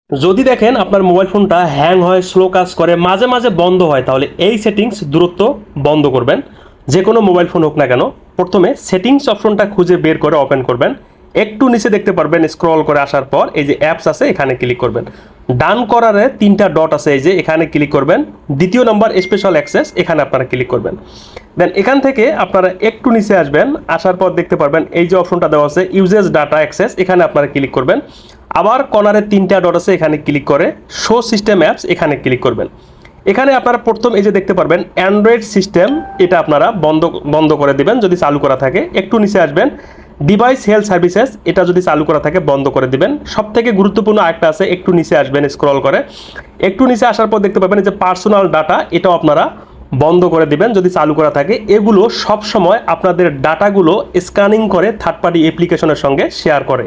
যদি দেখেন আপনার মোবাইল ফোনটা হ্যাং হয়, স্লো কাজ করে, মাঝে মাঝে বন্ধ হয়, তাহলে এই সেটিংস দ্রুত বন্ধ করবেন। যে কোনো মোবাইল ফোন হোক না কেন, প্রথমে সেটিংস অপশনটা খুঁজে বের করে ওপেন করবেন। একটু নিচে দেখতে পারবেন, স্ক্রল করে আসার পর এই যে অ্যাপস আছে এখানে ক্লিক করবেন। ডান করারে 3টা ডট আছে, এই যে এখানে ক্লিক করবেন। দ্বিতীয় নম্বর স্পেশাল অ্যাক্সেস, এখানে আপনারা ক্লিক করবেন। দেন এখান থেকে আপনারা একটু নিচে আসবেন, আসার পর দেখতে পারবেন এই যে অপশনটা দেওয়া আছে ইউজেস ডাটা অ্যাক্সেস, এখানে আপনারা ক্লিক করবেন। আবার কর্নারে 3টা ডট আছে, এখানে ক্লিক করে শো সিস্টেম অ্যাপস এখানে ক্লিক করবেন। এখানে আপনারা প্রথম এই যে দেখতে পারবেন অ্যান্ড্রয়েড সিস্টেম, এটা আপনারা বন্ধ করে দিবেন যদি চালু করা থাকে। একটু নিচে আসবেন, ডিভাইস হেলথ সার্ভিসেস, এটা যদি চালু করা থাকে বন্ধ করে দিবেন। সব থেকে গুরুত্বপূর্ণ আরেকটা আছে, একটু নিচে আসবেন স্ক্রল করে, একটু নিচে আসার পর দেখতে পাবেন যে পার্সোনাল ডাটা, এটাও আপনারা বন্ধ করে দিবেন যদি চালু করা থাকে। এগুলো সব সময় আপনাদের ডাটাগুলো স্ক্যানিং করে থার্ড পার্টি অ্যাপ্লিকেশনের সঙ্গে শেয়ার করে।